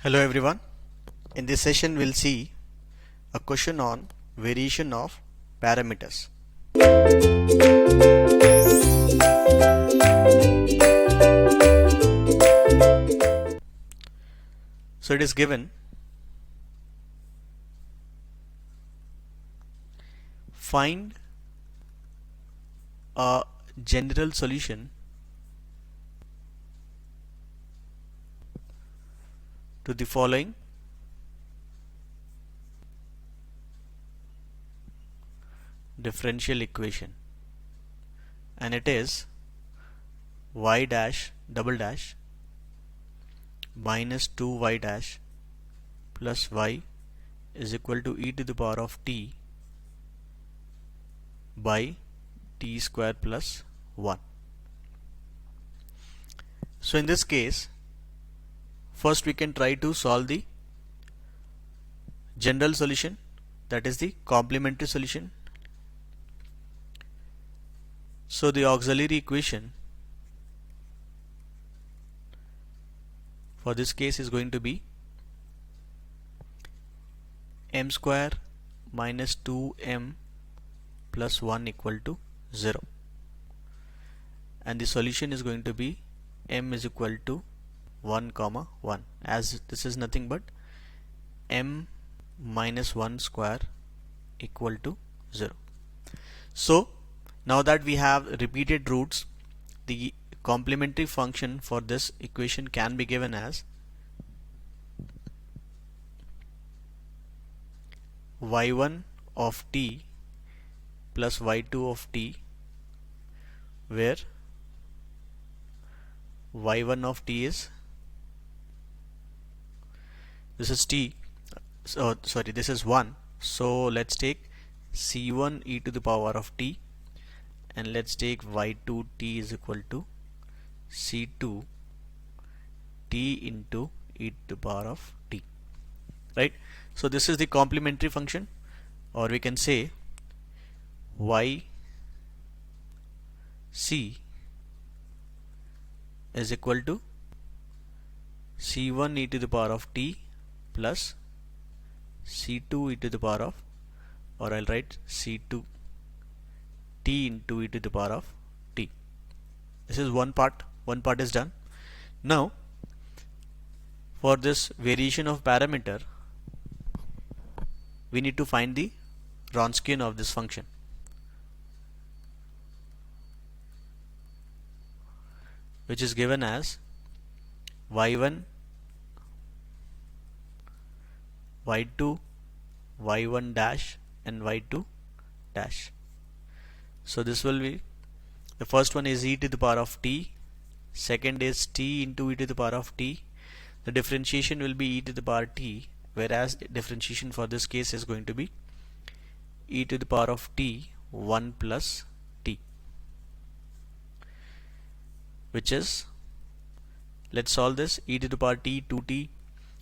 Hello everyone. In this session we'll see a question on variation of parameters. So it is given, find a general solution to the following differential equation, and it is y dash double dash minus 2y dash plus y is equal to e to the power of t by t square plus 1. So in this case, first we can try to solve the general solution, that is the complementary solution. So the auxiliary equation for this case is going to be m square minus 2m plus 1 equal to 0, and the solution is going to be m is equal to 1 comma 1, as this is nothing but m minus 1 square equal to 0. So now that we have repeated roots, the complementary function for this equation can be given as y1 of t plus y2 of t, where y1 of t is, this is t, so sorry, this is 1, so let's take c1 e to the power of t, and let's take y2 t is equal to c2 t into e to the power of t, right? So this is the complementary function, or we can say y c is equal to c1 e to the power of t plus c2 e to the power of, or I'll write c2 t into e to the power of t. This is one part is done. Now for this variation of parameter, we need to find the Wronskian of this function, which is given as y1, y2, y1 dash and y2 dash. So this will be, the first one is e to the power of t, second is t into e to the power of t. The differentiation will be e to the power t, whereas differentiation for this case is going to be e to the power of t 1 plus t, which is, let's solve this, e to the power t 2t,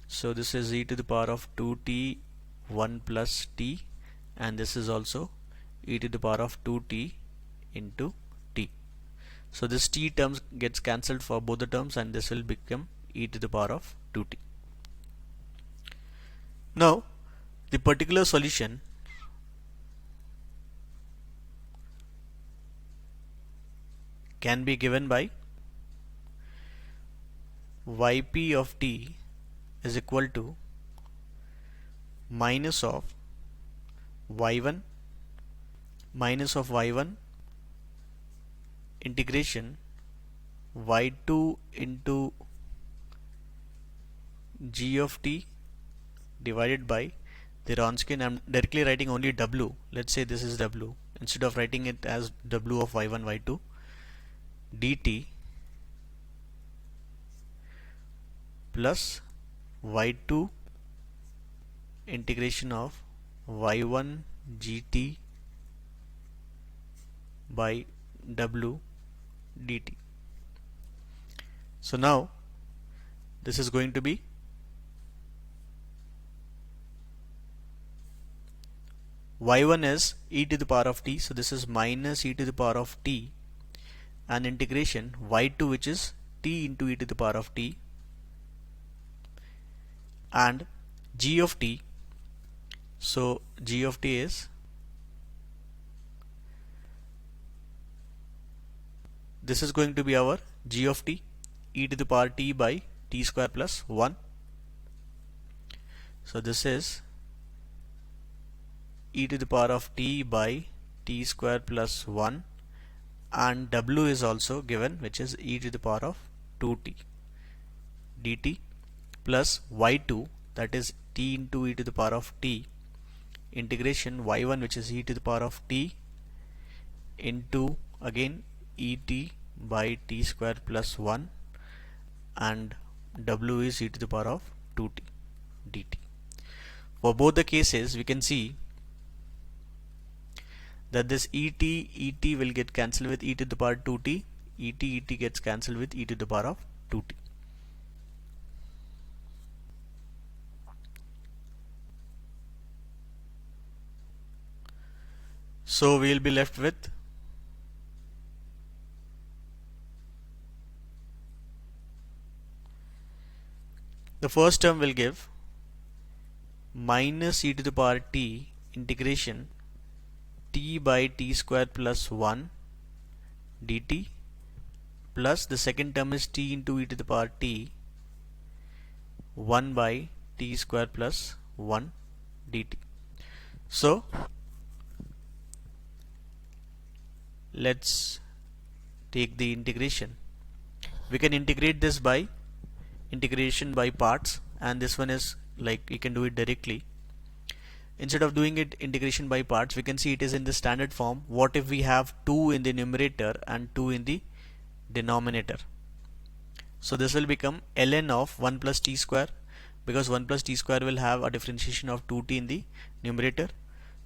so this is e to the power of 2t 1 plus t, and this is also e to the power of 2t into t. So this t terms gets cancelled for both the terms, and this will become e to the power of 2t. Now the particular solution can be given by yp of t is equal to minus of y1 integration y2 into g of t divided by the Wronskian. I'm directly writing only w, let's say this is w, instead of writing it as w of y1 y2 dt plus y2 integration of y1 gt by w dt. So now this is going to be y1 is e to the power of t, so this is minus e to the power of t, and integration y2, which is t into e to the power of t, and g of t. So g of t is, this is going to be our g of t, e to the power t by t square plus 1. So this is e to the power of t by t square plus 1, and w is also given, which is e to the power of 2t dt plus y2, that is t into e to the power of t, integration y1, which is e to the power of t, into again et by t square plus 1, and w is e to the power of 2t dt. For both the cases we can see that this et will get cancelled with e to the power 2t, et gets cancelled with e to the power of 2t. So we will be left with the first term will give minus e to the power t integration t by t square plus 1 dt, plus the second term is t into e to the power t 1 by t square plus 1 dt. So let's take the integration. We can integrate this by integration by parts, and this one is like you can do it directly. Instead of doing it integration by parts, we can see it is in the standard form. What if we have 2 in the numerator and 2 in the denominator? So this will become ln of 1 plus t square, because 1 plus t square will have a differentiation of 2t in the numerator.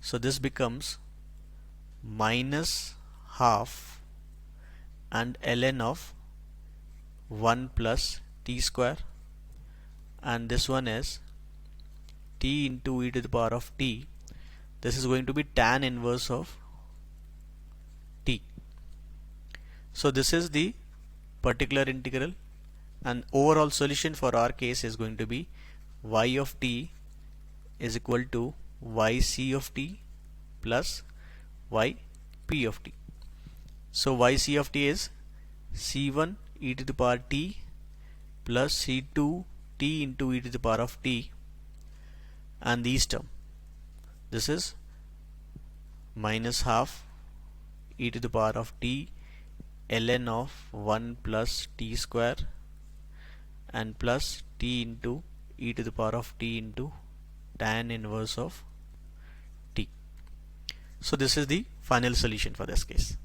So this becomes minus half and ln of 1 plus t square, and this one is t into e to the power of t. This is going to be tan inverse of t. So this is the particular integral, and overall solution for our case is going to be y of t is equal to yc of t plus yp of t. So yc of t is c1 e to the power t plus c2 t into e to the power of t, and these term, this is minus half e to the power of t ln of 1 plus t square and plus t into e to the power of t into tan inverse of t. So this is the final solution for this case.